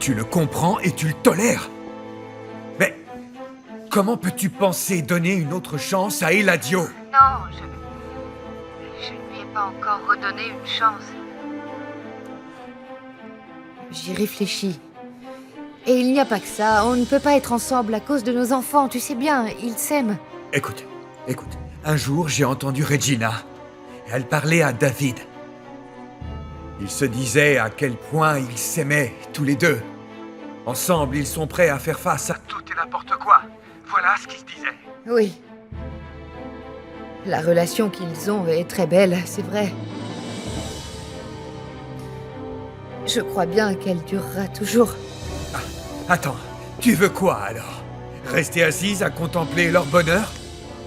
Tu le comprends et tu le tolères. Mais comment peux-tu penser donner une autre chance à Eladio? Non, je ne lui ai pas encore redonné une chance. J'y réfléchis. Et il n'y a pas que ça, on ne peut pas être ensemble à cause de nos enfants, tu sais bien, ils s'aiment. Écoute. Un jour, j'ai entendu Regina. Elle parlait à David. Ils se disaient à quel point ils s'aimaient, tous les deux. Ensemble, ils sont prêts à faire face à tout et n'importe quoi. Voilà ce qu'ils se disaient. Oui. La relation qu'ils ont est très belle, c'est vrai. Je crois bien qu'elle durera toujours. Attends, tu veux quoi alors? Rester assise à contempler leur bonheur?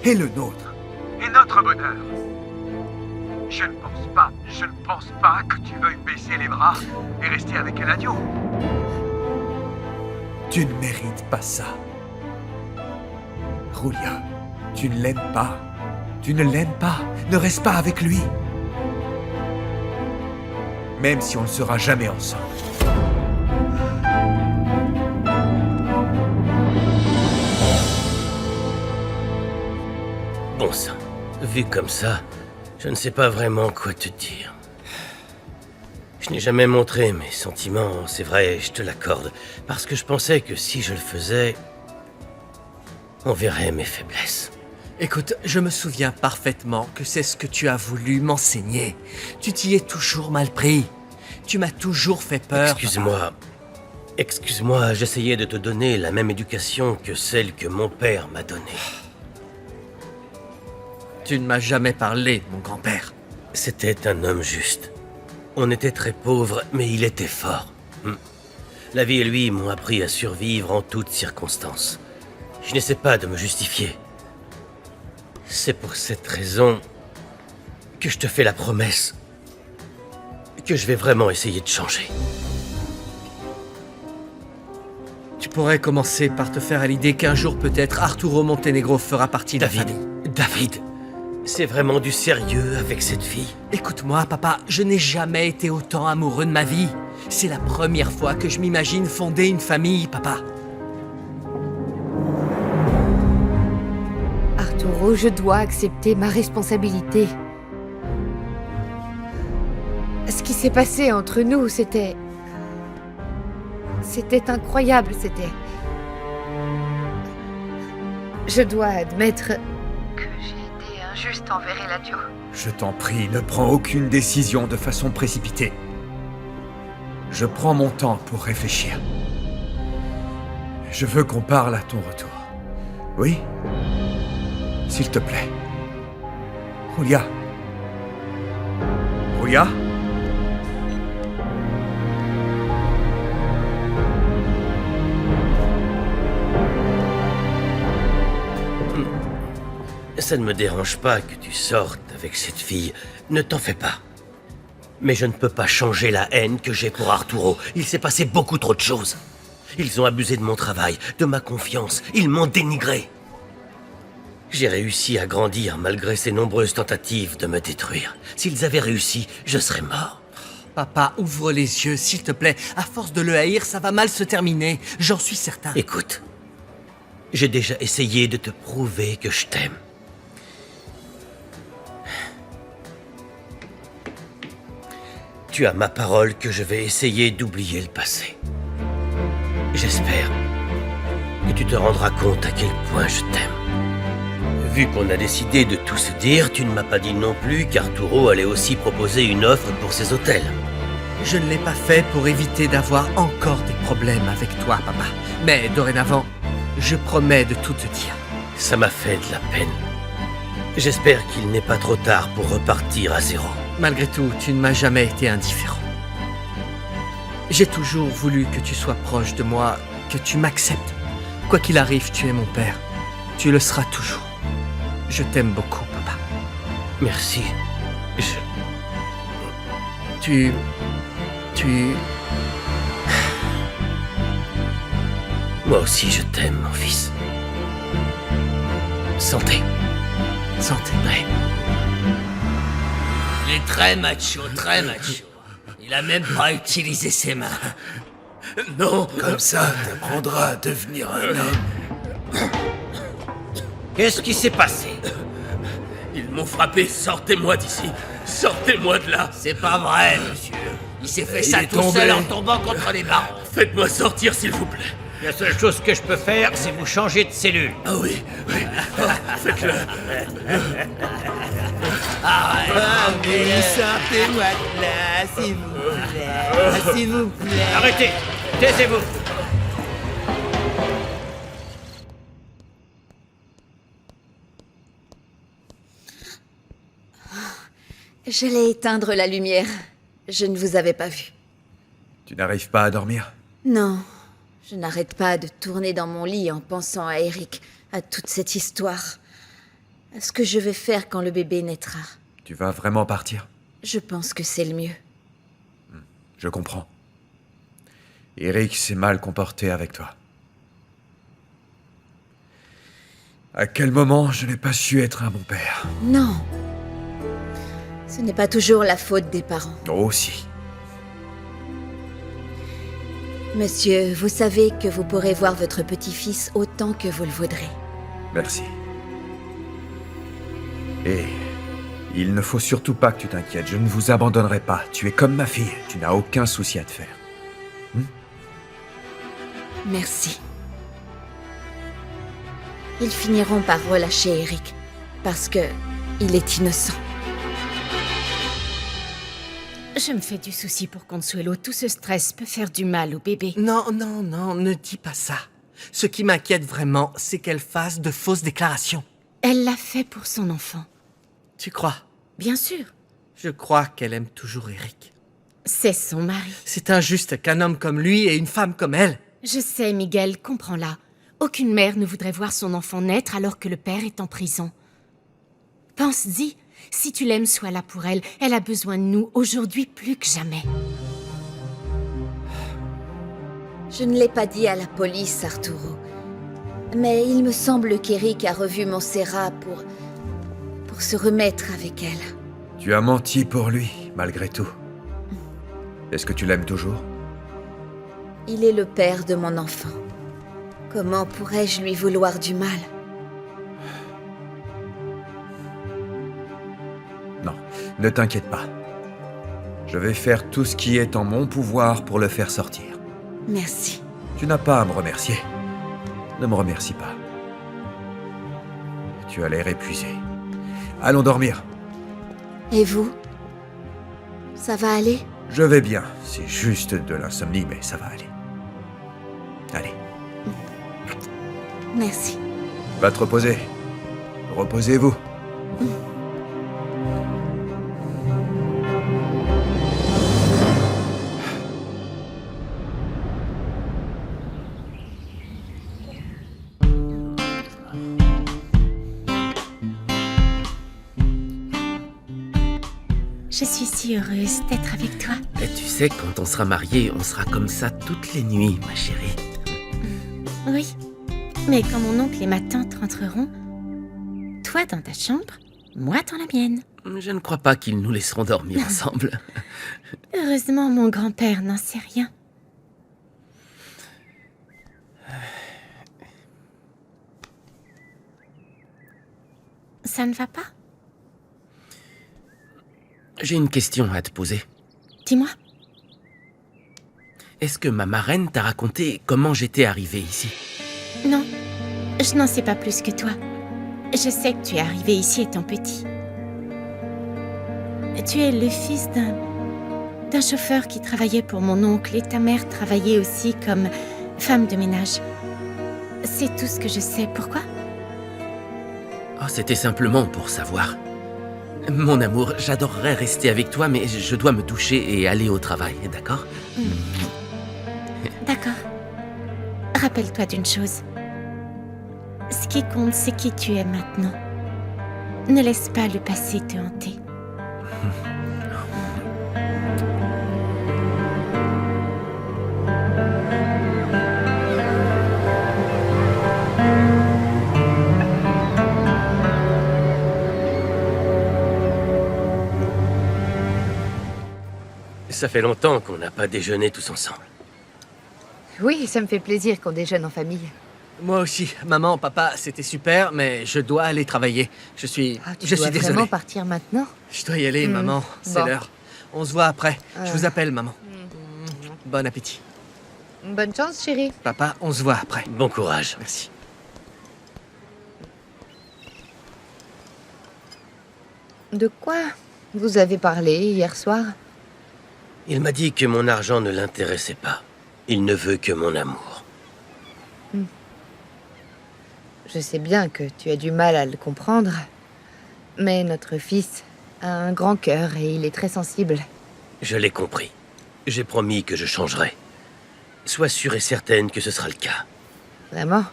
Et le nôtre? Et notre bonheur? Je ne pense pas que tu veuilles baisser les bras et rester avec Eladio. Tu ne mérites pas ça. Julia, tu ne l'aimes pas. Tu ne l'aimes pas. Ne reste pas avec lui. Même si on ne sera jamais ensemble. Bon sang, vu comme ça, je ne sais pas vraiment quoi te dire. Je n'ai jamais montré mes sentiments, c'est vrai, je te l'accorde, parce que je pensais que si je le faisais, on verrait mes faiblesses. Écoute, je me souviens parfaitement que c'est ce que tu as voulu m'enseigner. Tu t'y es toujours mal pris. Tu m'as toujours fait peur. Excuse-moi, j'essayais de te donner la même éducation que celle que mon père m'a donnée. Tu ne m'as jamais parlé de mon grand-père. C'était un homme juste. On était très pauvres, mais il était fort. La vie et lui m'ont appris à survivre en toutes circonstances. Je n'essaie pas de me justifier. C'est pour cette raison que je te fais la promesse que je vais vraiment essayer de changer. Tu pourrais commencer par te faire à l'idée qu'un jour peut-être Arturo Montenegro fera partie de la famille. David, c'est vraiment du sérieux avec cette fille? Écoute-moi, papa, je n'ai jamais été autant amoureux de ma vie. C'est la première fois que je m'imagine fonder une famille, papa. Arturo, je dois accepter ma responsabilité. Ce qui s'est passé entre nous, c'était incroyable, Je dois admettre que j'ai été injuste envers Eladio. Je t'en prie, ne prends aucune décision de façon précipitée. Je prends mon temps pour réfléchir. Je veux qu'on parle à ton retour. Oui? S'il te plaît. Julia? Julia? Ça ne me dérange pas que tu sortes avec cette fille. Ne t'en fais pas. Mais je ne peux pas changer la haine que j'ai pour Arturo. Il s'est passé beaucoup trop de choses. Ils ont abusé de mon travail, de ma confiance. Ils m'ont dénigré. J'ai réussi à grandir malgré ces nombreuses tentatives de me détruire. S'ils avaient réussi, je serais mort. Papa, ouvre les yeux, s'il te plaît. À force de le haïr, ça va mal se terminer. J'en suis certain. Écoute, j'ai déjà essayé de te prouver que je t'aime. Tu as ma parole que je vais essayer d'oublier le passé. J'espère que tu te rendras compte à quel point je t'aime. Vu qu'on a décidé de tout se dire, tu ne m'as pas dit non plus qu'Arturo allait aussi proposer une offre pour ses hôtels. Je ne l'ai pas fait pour éviter d'avoir encore des problèmes avec toi, papa. Mais dorénavant, je promets de tout te dire. Ça m'a fait de la peine. J'espère qu'il n'est pas trop tard pour repartir à zéro. Malgré tout, tu ne m'as jamais été indifférent. J'ai toujours voulu que tu sois proche de moi, que tu m'acceptes. Quoi qu'il arrive, tu es mon père. Tu le seras toujours. Je t'aime beaucoup, papa. Merci. Tu... Moi aussi, je t'aime, mon fils. Santé. Santé. Ouais. Il est très macho, très macho. Il a même pas utilisé ses mains. Non. Comme ça, t'apprendras à devenir un homme. Qu'est-ce qui s'est passé? Ils m'ont frappé, sortez-moi d'ici. Sortez-moi de là. C'est pas vrai, monsieur. Il s'est fait Il ça est tout tombé. seul en tombant contre les barreaux. Faites-moi sortir, s'il vous plaît. La seule chose que je peux faire, c'est vous changer de cellule. Ah oui, oui. Oh, faites-le. Sortez-moi de là, s'il vous plaît. S'il vous plaît. Arrêtez! Taisez-vous! J'allais éteindre la lumière. Je ne vous avais pas vu. Tu n'arrives pas à dormir? Non, je n'arrête pas de tourner dans mon lit en pensant à Eric, à toute cette histoire, à ce que je vais faire quand le bébé naîtra. Tu vas vraiment partir? Je pense que c'est le mieux. Je comprends. Eric s'est mal comporté avec toi. À quel moment je n'ai pas su être un bon père? Non. Ce n'est pas toujours la faute des parents. Oh si. Monsieur, vous savez que vous pourrez voir votre petit-fils autant que vous le voudrez. Merci. Et il ne faut surtout pas que tu t'inquiètes, je ne vous abandonnerai pas. Tu es comme ma fille, tu n'as aucun souci à te faire. Merci. Ils finiront par relâcher Eric, parce que il est innocent. Je me fais du souci pour Consuelo. Tout ce stress peut faire du mal au bébé. Non, non, non, ne dis pas ça. Ce qui m'inquiète vraiment, c'est qu'elle fasse de fausses déclarations. Elle l'a fait pour son enfant. Tu crois? Bien sûr. Je crois qu'elle aime toujours Eric. C'est son mari. C'est injuste qu'un homme comme lui et une femme comme elle... Je sais, Miguel, comprends-la. Aucune mère ne voudrait voir son enfant naître alors que le père est en prison. Pense-y, si tu l'aimes, sois là pour elle. Elle a besoin de nous aujourd'hui plus que jamais. Je ne l'ai pas dit à la police, Arturo. Mais il me semble qu'Eric a revu Montserrat pour se remettre avec elle. Tu as menti pour lui, malgré tout. Est-ce que tu l'aimes toujours? Il est le père de mon enfant. Comment pourrais-je lui vouloir du mal? Non, ne t'inquiète pas. Je vais faire tout ce qui est en mon pouvoir pour le faire sortir. Merci. Tu n'as pas à me remercier. Ne me remercie pas. Tu as l'air épuisé. Allons dormir. Et vous? Ça va aller? Je vais bien. C'est juste de l'insomnie, mais ça va aller. Allez, Merci. va te reposer. Reposez-vous. Je suis si heureuse d'être avec toi. Et tu sais, quand on sera mariés, on sera comme ça toutes les nuits, ma chérie. Oui. Mais quand mon oncle et ma tante rentreront, toi dans ta chambre, moi dans la mienne. Je ne crois pas qu'ils nous laisseront dormir ensemble. Heureusement, mon grand-père n'en sait rien. Ça ne va pas? J'ai une question à te poser. Dis-moi. Est-ce que ma marraine t'a raconté comment j'étais arrivé ici? Non, je n'en sais pas plus que toi. Je sais que tu es arrivé ici étant petit. Tu es le fils d'un chauffeur qui travaillait pour mon oncle et ta mère travaillait aussi comme femme de ménage. C'est tout ce que je sais. Pourquoi? Oh, c'était simplement pour savoir. Mon amour, j'adorerais rester avec toi, mais je dois me doucher et aller au travail, d'accord? D'accord. Rappelle-toi d'une chose. Ce qui compte, c'est qui tu es maintenant. Ne laisse pas le passé te hanter. Ça fait longtemps qu'on n'a pas déjeuné tous ensemble. Oui, ça me fait plaisir qu'on déjeune en famille. Moi aussi. Maman, papa, c'était super, mais je dois aller travailler. Je suis Tu dois désolé. vraiment partir maintenant? Je dois y aller, maman. C'est Bon. l'heure. On se voit après. Je vous appelle, maman. Bon appétit. Bonne chance, chérie. Papa, on se voit après. Bon courage. Merci. De quoi vous avez parlé hier soir? Il m'a dit que mon argent ne l'intéressait pas. Il ne veut que mon amour. Je sais bien que tu as du mal à le comprendre, mais notre fils a un grand cœur et il est très sensible. Je l'ai compris. J'ai promis que je changerai. Sois sûre et certaine que ce sera le cas. Vraiment?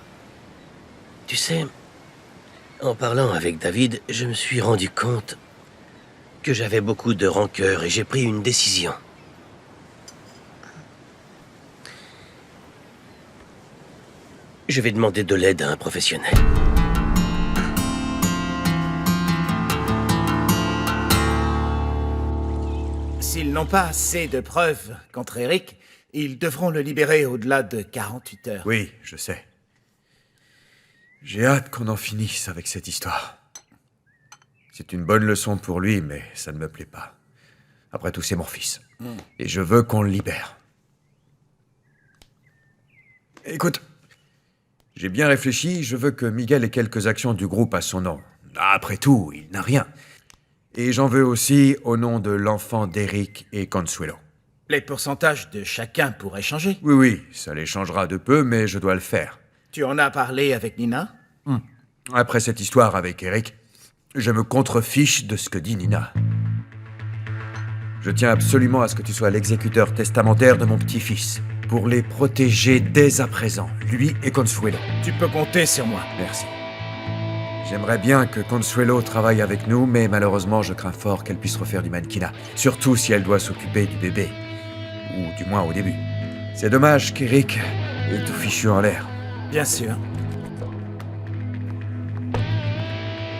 Tu sais, en parlant avec David, je me suis rendu compte que j'avais beaucoup de rancœur et j'ai pris une décision. Je vais demander de l'aide à un professionnel. S'ils n'ont pas assez de preuves contre Eric, ils devront le libérer au-delà de 48 heures. Oui, je sais. J'ai hâte qu'on en finisse avec cette histoire. C'est une bonne leçon pour lui, mais ça ne me plaît pas. Après tout, c'est mon fils. Et je veux qu'on le libère. Écoute, j'ai bien réfléchi, je veux que Miguel ait quelques actions du groupe à son nom. Après tout, il n'a rien. Et j'en veux aussi au nom de l'enfant d'Eric et Consuelo. Les pourcentages de chacun pourraient changer. Oui, ça les changera de peu, mais je dois le faire. Tu en as parlé avec Nina? Après cette histoire avec Eric, je me contrefiche de ce que dit Nina. Je tiens absolument à ce que tu sois l'exécuteur testamentaire de mon petit-fils, pour les protéger dès à présent, lui et Consuelo. Tu peux compter sur moi. Merci. J'aimerais bien que Consuelo travaille avec nous, mais malheureusement, je crains fort qu'elle puisse refaire du mannequinat, surtout si elle doit s'occuper du bébé. Ou du moins au début. C'est dommage qu'Eric ait tout fichu en l'air. Bien sûr.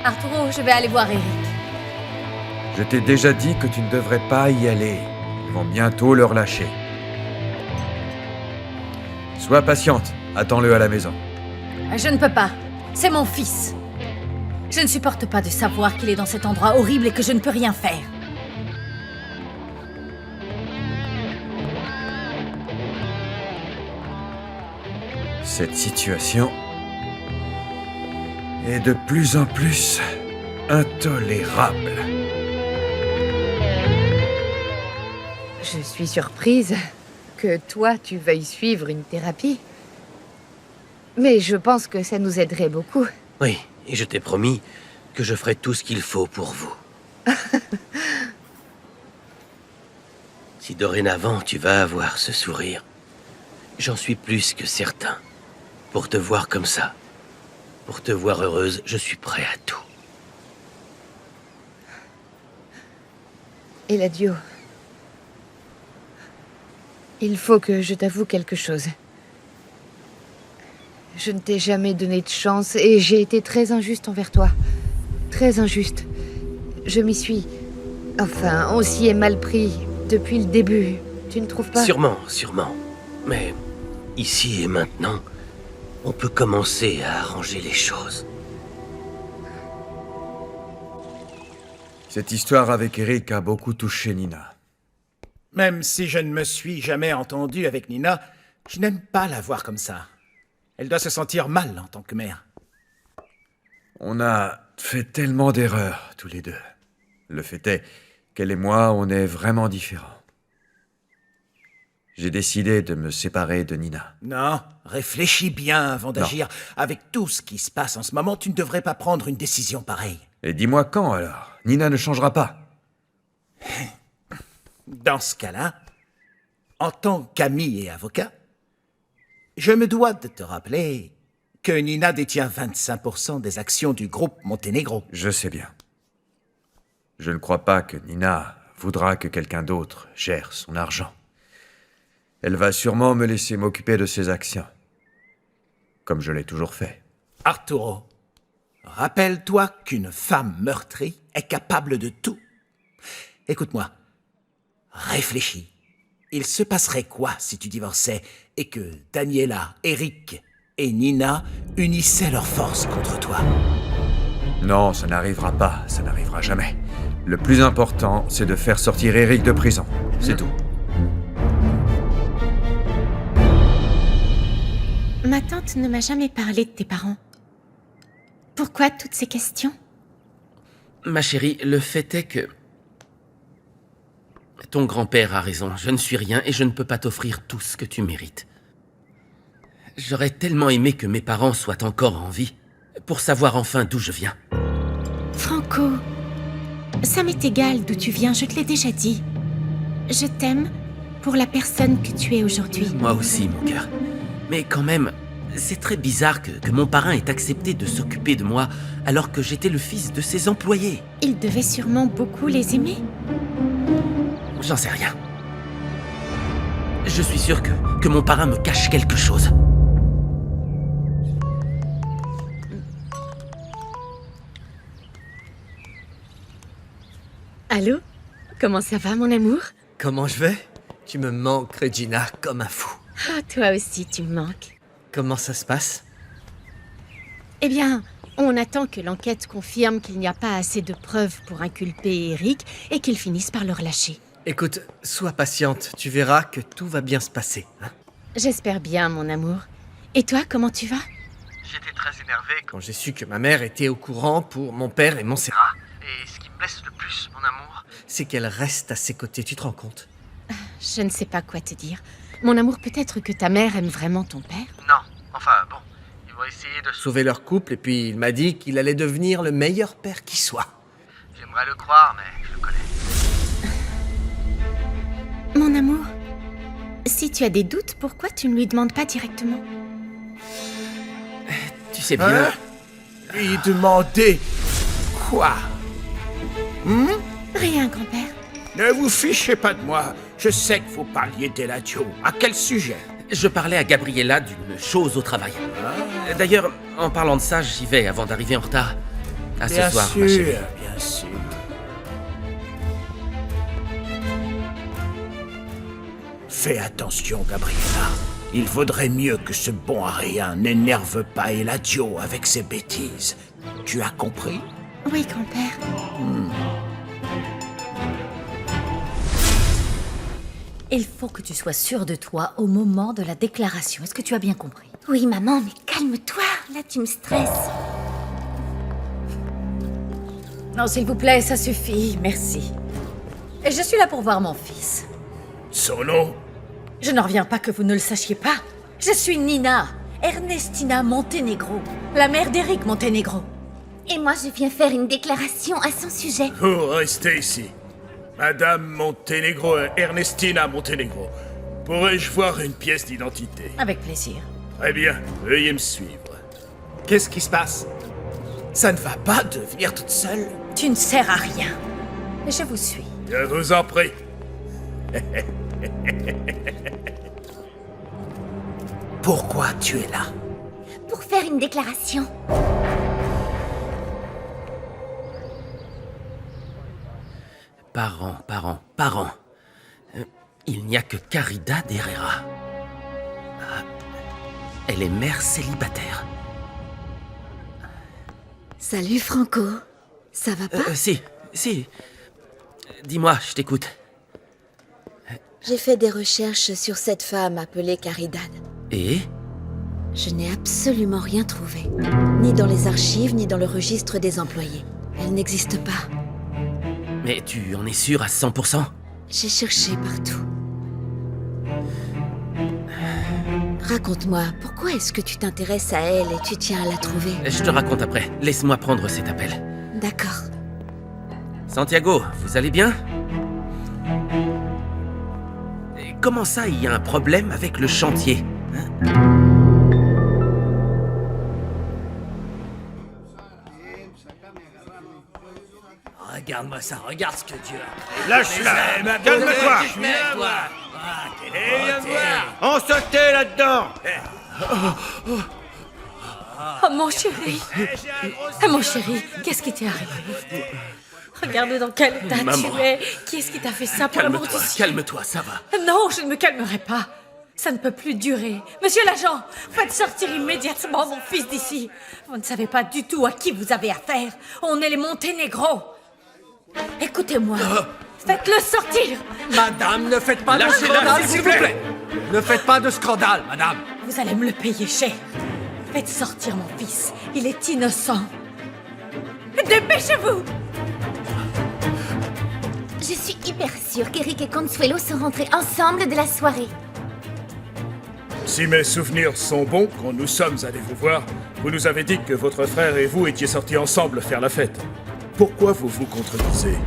Arturo, je vais aller voir Eric. Je t'ai déjà dit que tu ne devrais pas y aller. Ils vont bientôt le relâcher. Sois patiente, attends-le à la maison. Je ne peux pas. C'est mon fils. Je ne supporte pas de savoir qu'il est dans cet endroit horrible et que je ne peux rien faire. Cette situation est de plus en plus intolérable. Je suis surprise que toi, tu veuilles suivre une thérapie. Mais je pense que ça nous aiderait beaucoup. Oui, et je t'ai promis que je ferai tout ce qu'il faut pour vous. Si dorénavant tu vas avoir ce sourire, j'en suis plus que certain. Pour te voir comme ça, pour te voir heureuse, je suis prêt à tout. Eladio, il faut que je t'avoue quelque chose. Je ne t'ai jamais donné de chance et j'ai été très injuste envers toi. Très injuste. Je m'y suis... Enfin, on s'y est mal pris depuis le début. Tu ne trouves pas? Sûrement. Mais ici et maintenant, on peut commencer à arranger les choses. Cette histoire avec Eric a beaucoup touché Nina. Même si je ne me suis jamais entendu avec Nina, je n'aime pas la voir comme ça. Elle doit se sentir mal en tant que mère. On a fait tellement d'erreurs, tous les deux. Le fait est qu'elle et moi, on est vraiment différents. J'ai décidé de me séparer de Nina. Non, réfléchis bien avant d'agir. Avec tout ce qui se passe en ce moment, tu ne devrais pas prendre une décision pareille. Et dis-moi quand, alors? Nina ne changera pas. Dans ce cas-là, en tant qu'ami et avocat, je me dois de te rappeler que Nina détient 25% des actions du groupe Monténégro. Je sais bien. Je ne crois pas que Nina voudra que quelqu'un d'autre gère son argent. Elle va sûrement me laisser m'occuper de ses actions. Comme je l'ai toujours fait. Arturo, rappelle-toi qu'une femme meurtrie est capable de tout. Écoute-moi, réfléchis. il se passerait quoi si tu divorçais et que Daniela, Eric et Nina unissaient leurs forces contre toi? Non, ça n'arrivera pas, ça n'arrivera jamais. Le plus important, c'est de faire sortir Eric de prison. C'est tout. Ma tante ne m'a jamais parlé de tes parents. Pourquoi toutes ces questions? Ma chérie, le fait est que... Ton grand-père a raison, je ne suis rien et je ne peux pas t'offrir tout ce que tu mérites. J'aurais tellement aimé que mes parents soient encore en vie, pour savoir enfin d'où je viens. Franco, ça m'est égal d'où tu viens, je te l'ai déjà dit. Je t'aime pour la personne que tu es aujourd'hui. Moi aussi, mon cœur. Mais quand même, c'est très bizarre que mon parrain ait accepté de s'occuper de moi alors que j'étais le fils de ses employés. Il devait sûrement beaucoup les aimer. J'en sais rien. Je suis sûr que mon parrain me cache quelque chose. Allô? Comment ça va, mon amour? Comment je vais? Tu me manques, Regina, comme un fou. Ah, toi aussi, tu me manques. Comment ça se passe? Eh bien, on attend que l'enquête confirme qu'il n'y a pas assez de preuves pour inculper Eric et qu'il finisse par le relâcher. Écoute, sois patiente, tu verras que tout va bien se passer. Hein? J'espère bien, mon amour. Et toi, comment tu vas? J'étais très énervé quand j'ai su que ma mère était au courant pour mon père et Montserrat. Et ce qui me blesse le plus, mon amour, c'est qu'elle reste à ses côtés, tu te rends compte? Je ne sais pas quoi te dire. Mon amour, peut-être que ta mère aime vraiment ton père? Non, enfin bon, ils vont essayer de sauver leur couple et puis il m'a dit qu'il allait devenir le meilleur père qui soit. J'aimerais le croire, mais je le connais. Mon amour, si tu as des doutes, pourquoi tu ne lui demandes pas directement? Tu sais bien... Hein? Lui demander quoi? Rien, grand-père. Ne vous fichez pas de moi. Je sais que vous parliez d'Eladio. À quel sujet? Je parlais à Gabriella d'une chose au travail. D'ailleurs, en parlant de ça, j'y vais avant d'arriver en retard. À ce Bien soir, sûr, ma chérie. bien sûr. Fais attention, Gabriella. Il vaudrait mieux que ce bon à rien n'énerve pas Eladio avec ses bêtises. Tu as compris? Oui, grand-père. Il faut que tu sois sûre de toi au moment de la déclaration. Est-ce que tu as bien compris? Oui, maman, mais calme-toi. Là, tu me stresses. Non, s'il vous plaît, ça suffit. Merci. Et je suis là pour voir mon fils. Son nom? Je n'en reviens pas que vous ne le sachiez pas. Je suis Nina, Ernestina Montenegro, la mère d'Eric Montenegro. Et moi, je viens faire une déclaration à son sujet. Vous restez ici. Madame Montenegro, Ernestina Montenegro. Pourrais-je voir une pièce d'identité? Avec plaisir. Très bien, veuillez me suivre. Qu'est-ce qui se passe? Ça ne va pas devenir toute seule? Tu ne sers à rien. Je vous suis. Je vous en prie. Pourquoi tu es là? Pour faire une déclaration. Parents. Il n'y a que Caridad Herrera. Ah, elle est mère célibataire. Salut, Franco. Ça va pas? Si. Dis-moi, je t'écoute. J'ai fait des recherches sur cette femme appelée Caridad. Et? Je n'ai absolument rien trouvé. Ni dans les archives, ni dans le registre des employés. Elle n'existe pas. Mais tu en es sûr à 100%? J'ai cherché partout. Raconte-moi, pourquoi est-ce que tu t'intéresses à elle et tu tiens à la trouver? Je te raconte après. Laisse-moi prendre cet appel. D'accord. Santiago, vous allez bien? Et comment ça, il y a un problème avec le chantier? Regarde-moi ça, regarde ce que Dieu a. Lâche-la. Calme-toi. On se tait là-dedans. Oh, mon chéri. Mon chéri, qu'est-ce qui t'est arrivé? Regarde dans quel état Maman. tu es. Qui est-ce qui t'a fait ça pour l'amour du Calme-toi, ciel? calme-toi, ça va. Non, je ne me calmerai pas. Ça ne peut plus durer. Monsieur l'agent, faites sortir immédiatement mon fils d'ici. Vous ne savez pas du tout à qui vous avez affaire. On est les Monténégro. Écoutez-moi. Faites-le sortir. Madame, ne faites pas de Lâchez-la, scandale, s'il s'il vous vous plaît. Ne faites pas de scandale, madame. Vous allez me le payer cher. Faites sortir mon fils. Il est innocent. Dépêchez-vous. Je suis hyper sûre qu'Eric et Consuelo sont rentrés ensemble de la soirée. Si mes souvenirs sont bons, quand nous sommes allés vous voir, vous nous avez dit que votre frère et vous étiez sortis ensemble faire la fête. Pourquoi vous vous contredisez?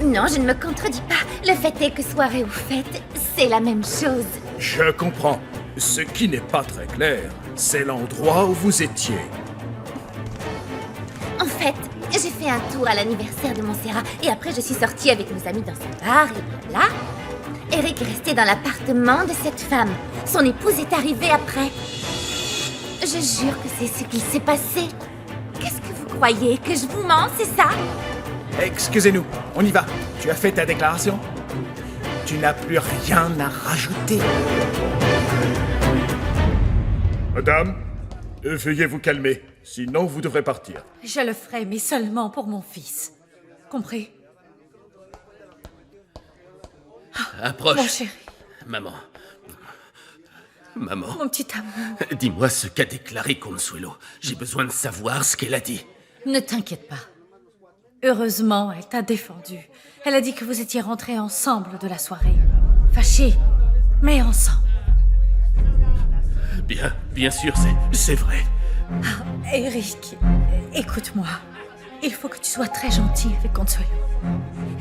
Non, je ne me contredis pas. Le fait est que soirée ou fête, c'est la même chose. Je comprends. Ce qui n'est pas très clair, c'est l'endroit où vous étiez. En fait, j'ai fait un tour à l'anniversaire de Montserrat et après je suis sortie avec nos amis dans un bar et blabla. Eric est resté dans l'appartement de cette femme. Son épouse est arrivée après. Je jure que c'est ce qui s'est passé. Qu'est-ce que vous croyez? Que je vous mens, c'est ça? Excusez-nous, on y va. Tu as fait ta déclaration? Tu n'as plus rien à rajouter. Madame, veuillez vous calmer, sinon vous devrez partir. Je le ferai, mais seulement pour mon fils. Compris? Approche. Mon chéri, Maman. Maman. mon petit amour. Dis-moi ce qu'a déclaré Consuelo. J'ai besoin de savoir ce qu'elle a dit. Ne t'inquiète pas. Heureusement, elle t'a défendu. Elle a dit que vous étiez rentrés ensemble de la soirée. Fâchés, mais ensemble. Bien sûr, c'est vrai. Eric, écoute-moi. Il faut que tu sois très gentil avec Consuelo.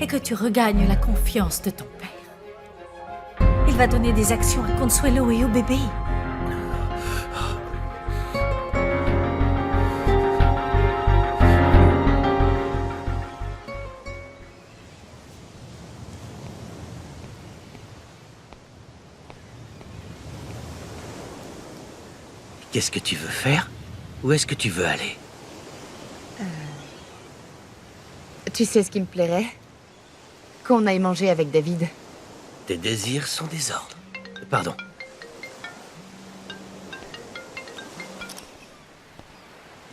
Et que tu regagnes la confiance de ton père. Il va donner des actions à Consuelo et au bébé. Qu'est-ce que tu veux faire? Où est-ce que tu veux aller? Tu sais ce qui me plairait? Qu'on aille manger avec David. Tes désirs sont des ordres. Pardon.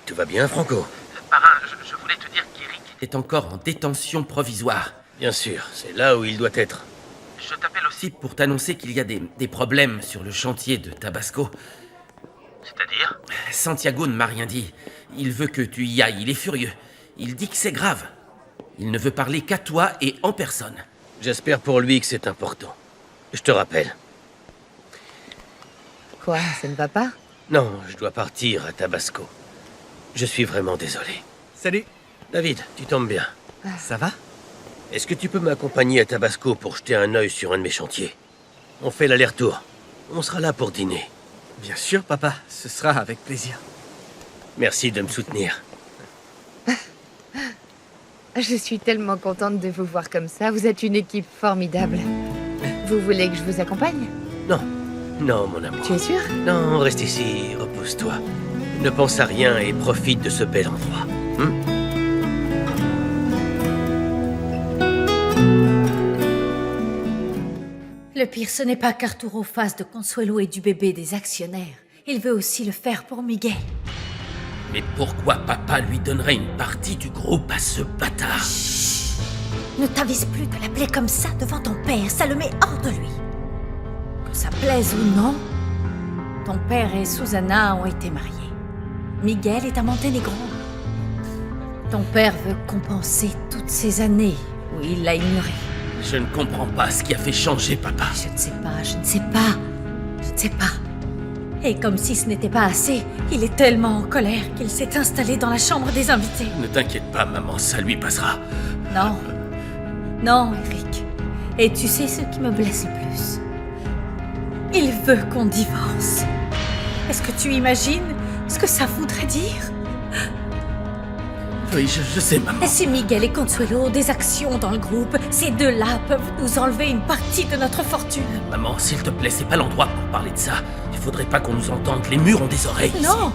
Tout va bien, Franco? Parrain, je voulais te dire qu'Eric est encore en détention provisoire. Bien sûr, c'est là où il doit être. Je t'appelle aussi pour t'annoncer qu'il y a des problèmes sur le chantier de Tabasco. C'est-à-dire? Santiago ne m'a rien dit. Il veut que tu y ailles, il est furieux. Il dit que c'est grave. Il ne veut parler qu'à toi et en personne. J'espère pour lui que c'est important. Je te rappelle. Quoi, ça ne va pas? Non, je dois partir à Tabasco. Je suis vraiment désolé. Salut. David, tu tombes bien. Ça va? Est-ce que tu peux m'accompagner à Tabasco pour jeter un œil sur un de mes chantiers? On fait l'aller-retour. On sera là pour dîner. Bien sûr, papa. Ce sera avec plaisir. Merci de me soutenir. Je suis tellement contente de vous voir comme ça. Vous êtes une équipe formidable. Vous voulez que je vous accompagne? Non, non, mon amour. Tu es sûr? Non, reste ici, repose-toi. Ne pense à rien et profite de ce bel endroit. Le pire, ce n'est pas qu'Arturo fasse de Consuelo et du bébé des actionnaires. Il veut aussi le faire pour Miguel. Mais pourquoi papa lui donnerait une partie du groupe à ce bâtard? Ne t'avise plus de l'appeler comme ça devant ton père, ça le met hors de lui. Que ça plaise ou non, ton père et Susana ont été mariés. Miguel est à Monténégro. Ton père veut compenser toutes ces années où il l'a ignoré. Je ne comprends pas ce qui a fait changer papa. Je ne sais pas, je ne sais pas, je ne sais pas. Et comme si ce n'était pas assez, il est tellement en colère qu'il s'est installé dans la chambre des invités. Ne t'inquiète pas, maman, ça lui passera. Non. Non, Eric. Et tu sais ce qui me blesse le plus? Il veut qu'on divorce. Est-ce que tu imagines ce que ça voudrait dire? Oui, je sais, maman. Et si Miguel et Consuelo ont des actions dans le groupe, ces deux-là peuvent nous enlever une partie de notre fortune. Maman, s'il te plaît, c'est pas l'endroit pour parler de ça. Il faudrait pas qu'on nous entende. Les murs ont des oreilles. Non.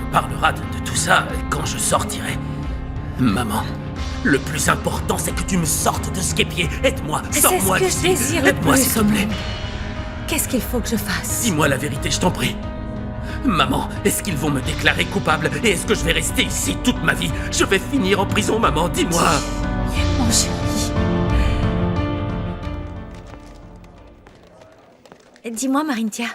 On parlera de tout ça quand je sortirai. Maman, Le plus important, c'est que tu me sortes de ce guêpier. Aide-moi, sors-moi C'est ce que je d'ici. désire le Aide-moi, plus s'il te au plaît. monde. Qu'est-ce qu'il faut que je fasse? Dis-moi la vérité, je t'en prie. Maman, est-ce qu'ils vont me déclarer coupable? Et est-ce que je vais rester ici toute ma vie? Je vais finir en prison, maman, dis-moi. Mon chéri. Dis-moi, Marinthia,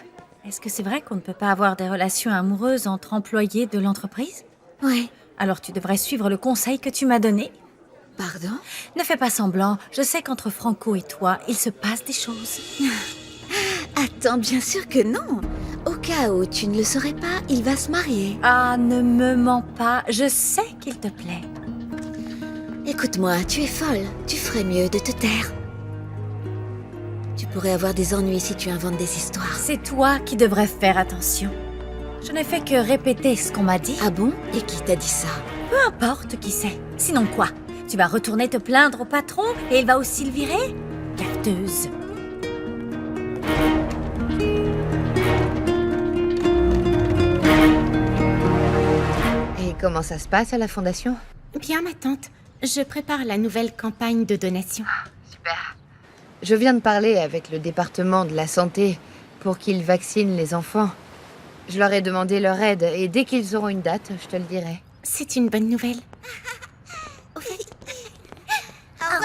est-ce que c'est vrai qu'on ne peut pas avoir des relations amoureuses entre employés de l'entreprise? Ouais. Alors tu devrais suivre le conseil que tu m'as donné. Pardon? Ne fais pas semblant, je sais qu'entre Franco et toi, il se passe des choses. Attends, bien sûr que non. Au cas où tu ne le saurais pas, il va se marier. Ah, ne me mens pas, je sais qu'il te plaît. Écoute-moi, tu es folle. Tu ferais mieux de te taire. Tu pourrais avoir des ennuis si tu inventes des histoires. C'est toi qui devrais faire attention. Je n'ai fait que répéter ce qu'on m'a dit. Ah bon? Et qui t'a dit ça? Peu importe qui c'est. Sinon quoi? Tu vas retourner te plaindre au patron et il va aussi le virer? Capteuse. Et comment ça se passe à la fondation? Bien, ma tante. Je prépare la nouvelle campagne de donation. Super. Je viens de parler avec le département de la santé pour qu'ils vaccinent les enfants. Je leur ai demandé leur aide et dès qu'ils auront une date, je te le dirai. C'est une bonne nouvelle. Au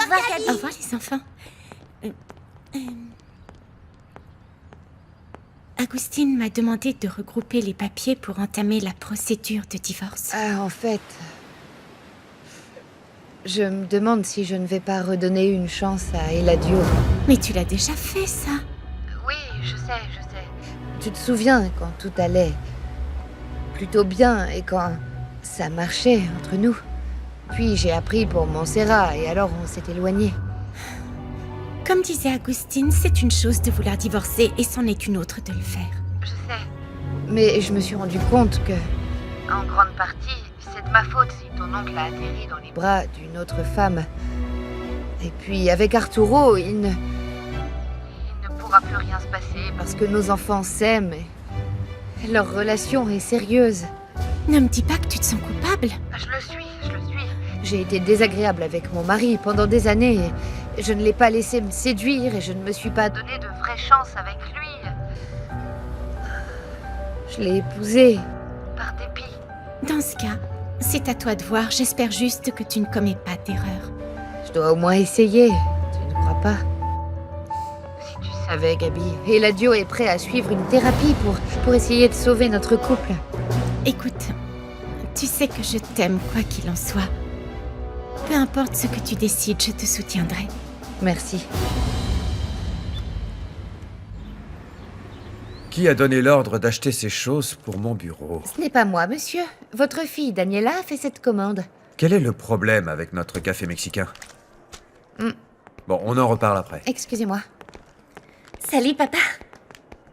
revoir, Gabi. Au revoir, les enfants. Agustine m'a demandé de regrouper les papiers pour entamer la procédure de divorce. En fait, je me demande si je ne vais pas redonner une chance à Eladio. Mais tu l'as déjà fait, ça. Oui, je sais. Tu te souviens quand tout allait plutôt bien et quand ça marchait entre nous. Puis j'ai appris pour Montserrat et alors on s'est éloignés. Comme disait Agustine, c'est une chose de vouloir divorcer et c'en est une autre de le faire. Je sais. Mais je me suis rendu compte que, en grande partie, c'est de ma faute si ton oncle a atterri dans les bras d'une autre femme. Et puis avec Arturo, il ne pourra plus rien se passer parce que nos enfants s'aiment et leur relation est sérieuse. Ne me dis pas que tu te sens coupable. Je le suis. J'ai été désagréable avec mon mari pendant des années et je ne l'ai pas laissé me séduire et je ne me suis pas donné de vraies chances avec lui. Je l'ai épousé par dépit. Dans ce cas, c'est à toi de voir. J'espère juste que tu ne commets pas d'erreur. Je dois au moins essayer. Tu ne crois pas? Si tu savais, Gabi, Eladio est prêt à suivre une thérapie pour essayer de sauver notre couple. Écoute, tu sais que je t'aime quoi qu'il en soit. Peu importe ce que tu décides, je te soutiendrai. Merci. Qui a donné l'ordre d'acheter ces choses pour mon bureau? Ce n'est pas moi, monsieur. Votre fille, Daniela, a fait cette commande. Quel est le problème avec notre café mexicain? Bon, on en reparle après. Excusez-moi. Salut, papa.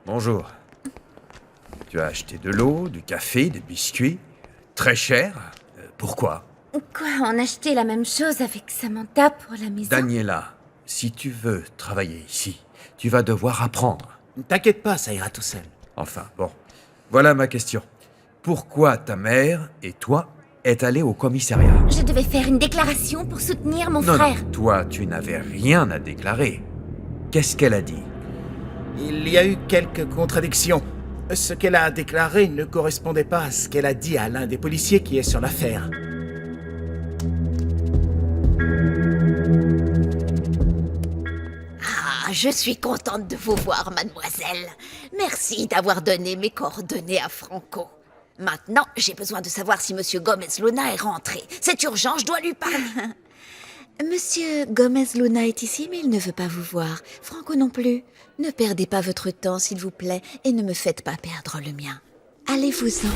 Bonjour. Tu as acheté de l'eau, du café, des biscuits. Très cher. Pourquoi? Quoi, on achetait la même chose avec Samantha pour la maison? Daniela, si tu veux travailler ici, tu vas devoir apprendre. Ne t'inquiète pas, ça ira tout seul. Enfin, bon. Voilà ma question. Pourquoi ta mère et toi êtes allés au commissariat? Je devais faire une déclaration pour soutenir mon Non, frère. non, toi, tu n'avais rien à déclarer. Qu'est-ce qu'elle a dit? Il y a eu quelques contradictions. Ce qu'elle a déclaré ne correspondait pas à ce qu'elle a dit à l'un des policiers qui est sur l'affaire. Ah, je suis contente de vous voir, mademoiselle. Merci d'avoir donné mes coordonnées à Franco. Maintenant, j'ai besoin de savoir si Monsieur Gomez-Luna est rentré. C'est urgent, je dois lui parler. Monsieur Gomez-Luna est ici, mais il ne veut pas vous voir. Franco non plus. Ne perdez pas votre temps, s'il vous plaît, et ne me faites pas perdre le mien. Allez-vous-en.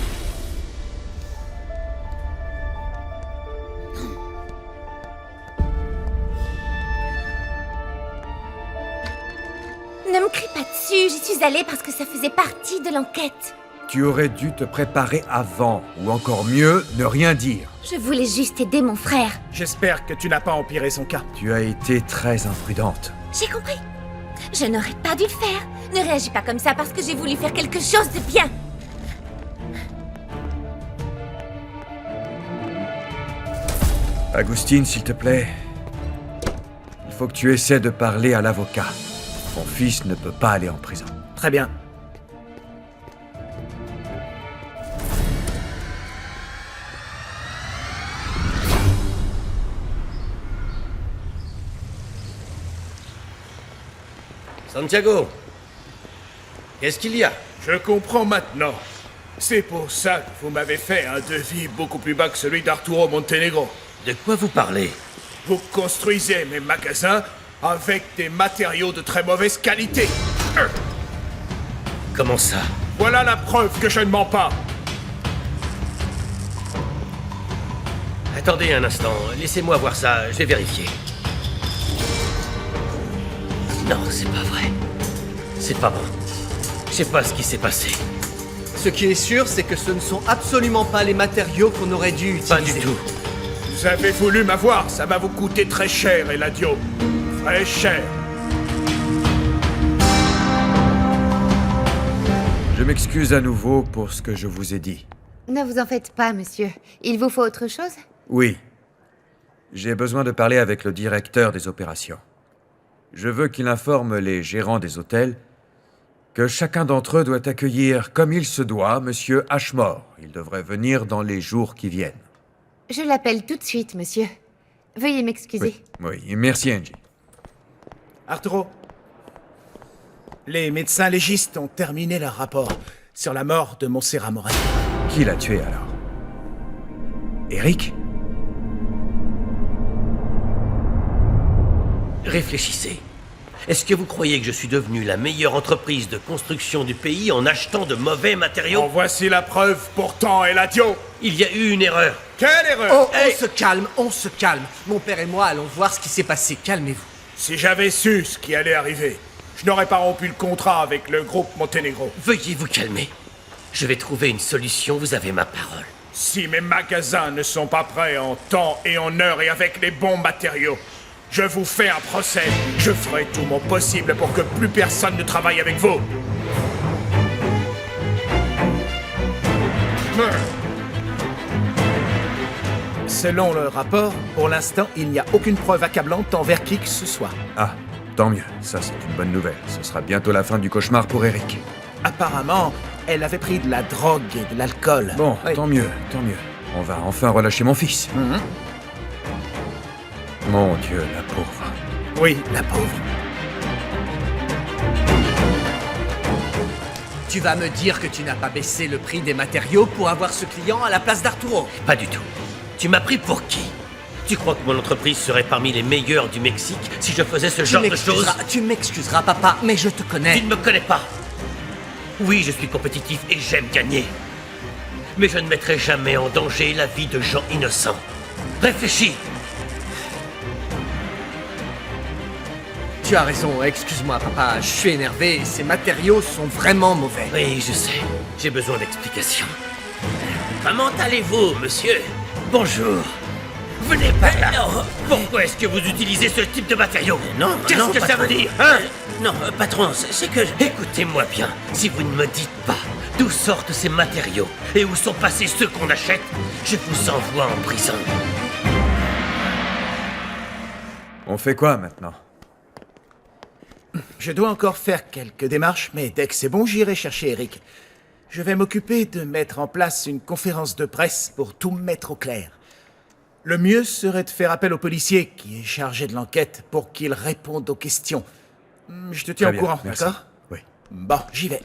Ne me crie pas dessus, j'y suis allée parce que ça faisait partie de l'enquête. Tu aurais dû te préparer avant, ou encore mieux, ne rien dire. Je voulais juste aider mon frère. J'espère que tu n'as pas empiré son cas. Tu as été très imprudente. J'ai compris. Je n'aurais pas dû le faire. Ne réagis pas comme ça parce que j'ai voulu faire quelque chose de bien. Agustine, s'il te plaît. Il faut que tu essaies de parler à l'avocat. Mon fils ne peut pas aller en prison. Très bien. Santiago, qu'est-ce qu'il y a? Je comprends maintenant. C'est pour ça que vous m'avez fait un devis beaucoup plus bas que celui d'Arturo Montenegro. De quoi vous parlez? Vous construisez mes magasins avec des matériaux de très mauvaise qualité. Comment ça? Voilà la preuve que je ne mens pas. Attendez un instant, laissez-moi voir ça, je vais vérifier. Non, c'est pas vrai. C'est pas bon. Je sais pas ce qui s'est passé. Ce qui est sûr, c'est que ce ne sont absolument pas les matériaux qu'on aurait dû utiliser. Pas du tout. Vous avez voulu m'avoir, ça va vous coûter très cher, Eladio. Très cher. Je m'excuse à nouveau pour ce que je vous ai dit. Ne vous en faites pas, monsieur. Il vous faut autre chose? Oui. J'ai besoin de parler avec le directeur des opérations. Je veux qu'il informe les gérants des hôtels que chacun d'entre eux doit accueillir comme il se doit Monsieur Ashmore. Il devrait venir dans les jours qui viennent. Je l'appelle tout de suite, monsieur. Veuillez m'excuser. Oui, merci Angie. Arturo, les médecins légistes ont terminé leur rapport sur la mort de Montserrat Morel. Qui l'a tué alors? Eric? Réfléchissez. Est-ce que vous croyez que je suis devenu la meilleure entreprise de construction du pays en achetant de mauvais matériaux? En voici la preuve, pourtant, Eladio. Il y a eu une erreur. Quelle erreur? Oh, on se calme. Mon père et moi allons voir ce qui s'est passé. Calmez-vous. Si j'avais su ce qui allait arriver, je n'aurais pas rompu le contrat avec le groupe Montenegro. Veuillez vous calmer. Je vais trouver une solution, vous avez ma parole. Si mes magasins ne sont pas prêts en temps et en heure et avec les bons matériaux, je vous fais un procès. Je ferai tout mon possible pour que plus personne ne travaille avec vous. Selon le rapport, pour l'instant, il n'y a aucune preuve accablante envers qui que ce soit. Ah, tant mieux. Ça, c'est une bonne nouvelle. Ce sera bientôt la fin du cauchemar pour Eric. Apparemment, elle avait pris de la drogue et de l'alcool. Bon, Oui. tant mieux, tant mieux. On va enfin relâcher mon fils. Mhm. Mon Dieu, la pauvre. Oui, la pauvre. Tu vas me dire que tu n'as pas baissé le prix des matériaux pour avoir ce client à la place d'Arturo? Pas du tout. Tu m'as pris pour qui? Tu crois que mon entreprise serait parmi les meilleures du Mexique si je faisais ce genre de choses? Tu m'excuseras, papa, mais je te connais. Tu ne me connais pas. Oui, je suis compétitif et j'aime gagner. Mais je ne mettrai jamais en danger la vie de gens innocents. Réfléchis. Tu as raison, excuse-moi, papa, je suis énervé, ces matériaux sont vraiment mauvais. Oui, je sais. J'ai besoin d'explications. Comment allez-vous, monsieur? Bonjour. Venez par là. Pourquoi est-ce que vous utilisez ce type de matériaux? Non, qu'est-ce que ça veut dire, hein? Non, patron, c'est que... Écoutez-moi bien. Si vous ne me dites pas d'où sortent ces matériaux et où sont passés ceux qu'on achète, je vous envoie en prison. On fait quoi maintenant? Je dois encore faire quelques démarches, mais dès que c'est bon, j'irai chercher Eric. Je vais m'occuper de mettre en place une conférence de presse pour tout mettre au clair. Le mieux serait de faire appel au policier qui est chargé de l'enquête pour qu'il réponde aux questions. Je te tiens Très au bien, courant, merci. d'accord? Oui. Bon, j'y vais.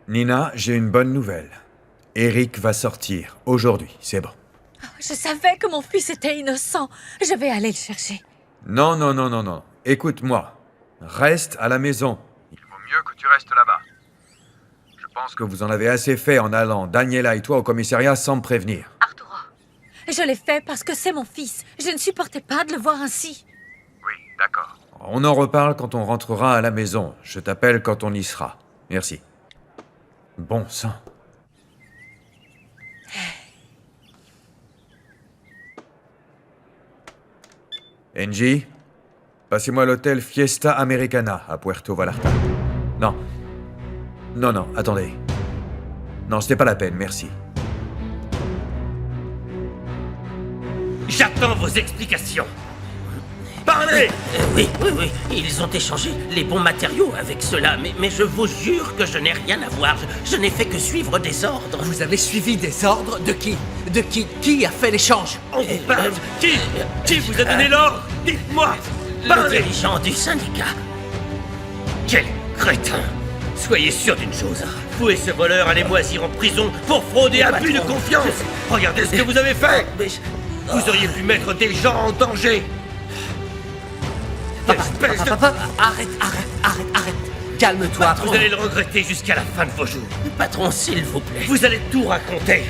Nina, j'ai une bonne nouvelle. Eric va sortir aujourd'hui, c'est bon. Je savais que mon fils était innocent. Je vais aller le chercher. Non, non, non, non, non. Écoute-moi. Reste à la maison. Il vaut mieux que tu restes là-bas. Je pense que vous en avez assez fait en allant, Daniela et toi, au commissariat sans me prévenir. Arturo, je l'ai fait parce que c'est mon fils. Je ne supportais pas de le voir ainsi. Oui, d'accord. On en reparle quand on rentrera à la maison. Je t'appelle quand on y sera. Merci. Bon sang. Angie, passez-moi l'hôtel Fiesta Americana à Puerto Vallarta. Non. Non, attendez. Non, c'était pas la peine, merci. J'attends vos explications. Parlez! Oui, ils ont échangé les bons matériaux avec cela, mais je vous jure que je n'ai rien à voir. Je n'ai fait que suivre des ordres. Vous avez suivi des ordres de qui? De qui? Qui a fait l'échange? On vous parle. Qui vous a donné l'ordre? Dites-moi! Le Parlez! dirigeant du syndicat. Quel crétin! Soyez sûr d'une chose. Vous et ce voleur allez moisir en prison pour fraude et abus de confiance. Regardez ce que vous avez fait. Vous auriez pu mettre des gens en danger. Espèce de... Papa, arrête. Calme-toi. Vous allez le regretter jusqu'à la fin de vos jours. Patron, s'il vous plaît. Vous allez tout raconter.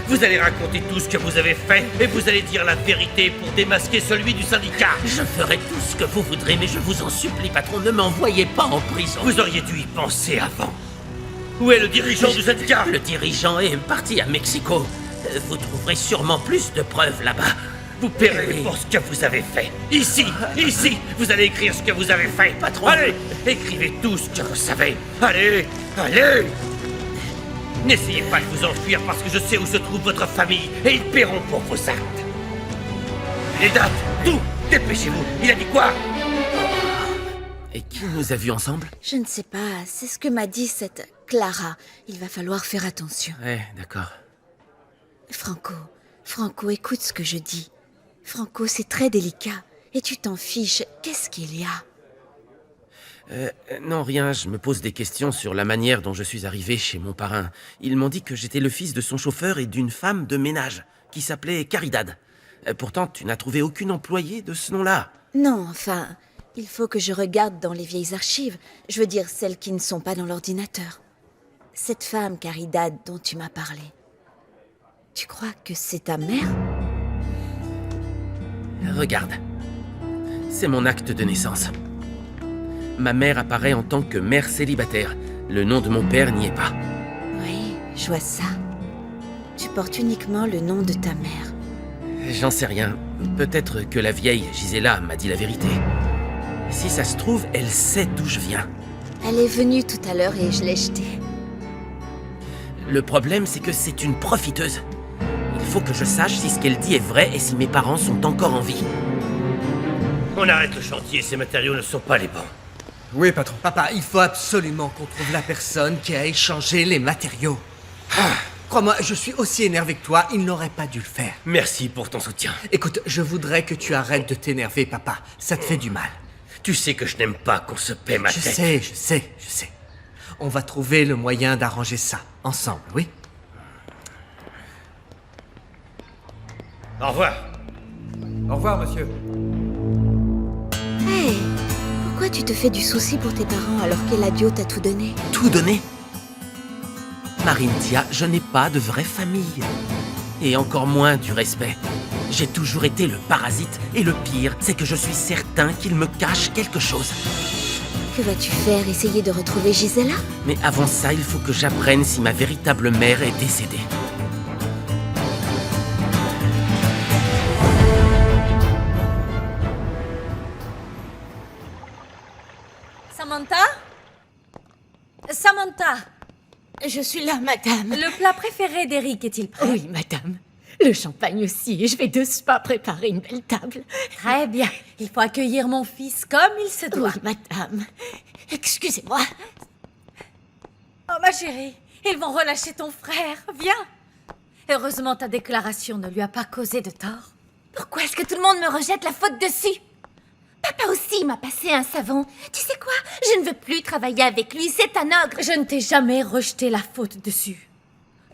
Vous allez raconter tout ce que vous avez fait et vous allez dire la vérité pour démasquer celui du syndicat. Je ferai tout ce que vous voudrez, mais je vous en supplie, patron, ne m'envoyez pas en prison. Vous auriez dû y penser avant. Où est le dirigeant du syndicat? Le dirigeant est parti à Mexico. Vous trouverez sûrement plus de preuves là-bas. Vous paierez pour ce que vous avez fait. Ici, vous allez écrire ce que vous avez fait. Patron. Allez, écrivez tout ce que vous savez. Allez. N'essayez pas de vous enfuir parce que je sais où se trouve votre famille et ils paieront pour vos actes. Les dates, tout, dépêchez-vous. Il a dit quoi? Et qui nous a vus ensemble? Je ne sais pas, c'est ce que m'a dit cette Clara. Il va falloir faire attention. Ouais, d'accord. Franco, écoute ce que je dis. Franco, c'est très délicat. Et tu t'en fiches, qu'est-ce qu'il y a? Non, rien, je me pose des questions sur la manière dont je suis arrivé chez mon parrain. Ils m'ont dit que j'étais le fils de son chauffeur et d'une femme de ménage, qui s'appelait Caridad. Pourtant, tu n'as trouvé aucune employée de ce nom-là. Non, enfin, il faut que je regarde dans les vieilles archives. Je veux dire, celles qui ne sont pas dans l'ordinateur. Cette femme, Caridad, dont tu m'as parlé. Tu crois que c'est ta mère? Regarde. C'est mon acte de naissance. Ma mère apparaît en tant que mère célibataire. Le nom de mon père n'y est pas. Oui, je vois ça. Tu portes uniquement le nom de ta mère. J'en sais rien. Peut-être que la vieille Gisela m'a dit la vérité. Si ça se trouve, elle sait d'où je viens. Elle est venue tout à l'heure et je l'ai jetée. Le problème, c'est que c'est une profiteuse. Il faut que je sache si ce qu'elle dit est vrai et si mes parents sont encore en vie. On arrête le chantier, ces matériaux ne sont pas les bons. Oui, patron. Papa, il faut absolument qu'on trouve la personne qui a échangé les matériaux. Crois-moi, je suis aussi énervé que toi, il n'aurait pas dû le faire. Merci pour ton soutien. Écoute, je voudrais que tu arrêtes de t'énerver, papa. Ça te fait du mal. Tu sais que je n'aime pas qu'on se paie ma Je tête. sais. On va trouver le moyen d'arranger ça, ensemble, oui? Au revoir. Au revoir, monsieur. Hé, pourquoi tu te fais du souci pour tes parents alors qu'Eladio t'a tout donné? Tout donné? Marintia, je n'ai pas de vraie famille. Et encore moins du respect. J'ai toujours été le parasite, et le pire, c'est que je suis certain qu'il me cache quelque chose. Que vas-tu faire? Essayer de retrouver Gisela? Mais avant ça, il faut que j'apprenne si ma véritable mère est décédée. Samantha, Je suis là, madame. le plat préféré d'Eric est-il prêt? Oui, madame. Le champagne aussi, et je vais de ce pas préparer une belle table. Très bien. Il faut accueillir mon fils comme il se doit. Oui, madame. Excusez-moi. Oh, ma chérie, ils vont relâcher ton frère. Viens. Heureusement, ta déclaration ne lui a pas causé de tort. Pourquoi est-ce que tout le monde me rejette la faute dessus? Papa aussi m'a passé un savon. Tu sais quoi? Je ne veux plus travailler avec lui, c'est un ogre. Je ne t'ai jamais rejeté la faute dessus.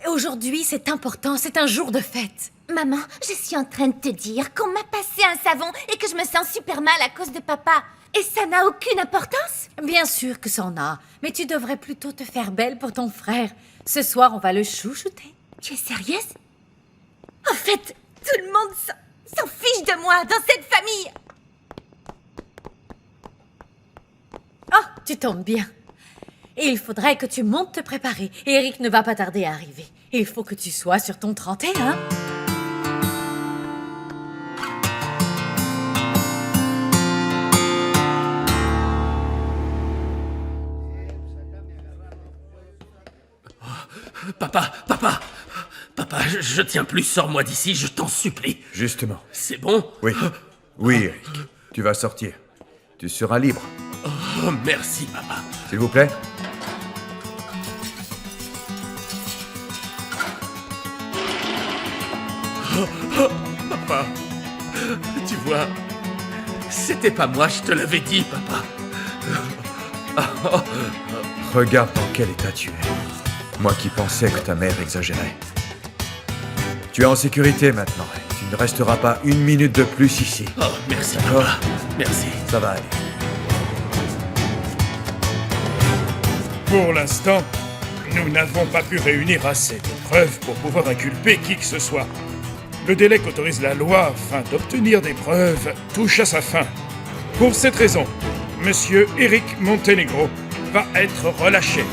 Et aujourd'hui, c'est important, c'est un jour de fête. Maman, je suis en train de te dire qu'on m'a passé un savon et que je me sens super mal à cause de papa. Et ça n'a aucune importance? Bien sûr que ça en a, mais tu devrais plutôt te faire belle pour ton frère. Ce soir, on va le chouchouter. Tu es sérieuse? En fait, tout le monde s'en fiche de moi dans cette famille. Oh, tu tombes bien. Et il faudrait que tu montes te préparer. Eric ne va pas tarder à arriver. Il faut que tu sois sur ton 31. Papa, je tiens plus, sors-moi d'ici, je t'en supplie. Justement. C'est bon? Oui. Oui, Eric. Tu vas sortir. Tu seras libre. Oh, merci, papa. S'il vous plaît. Papa, tu vois, c'était pas moi, je te l'avais dit, papa. Regarde dans quel état tu es. Moi qui pensais que ta mère exagérait. Tu es en sécurité maintenant. Tu ne resteras pas une minute de plus ici. Oh, merci, D'accord? papa. Merci. Ça va aller. Pour l'instant, nous n'avons pas pu réunir assez de preuves pour pouvoir inculper qui que ce soit. Le délai qu'autorise la loi afin d'obtenir des preuves touche à sa fin. Pour cette raison, Monsieur Eric Montenegro va être relâché.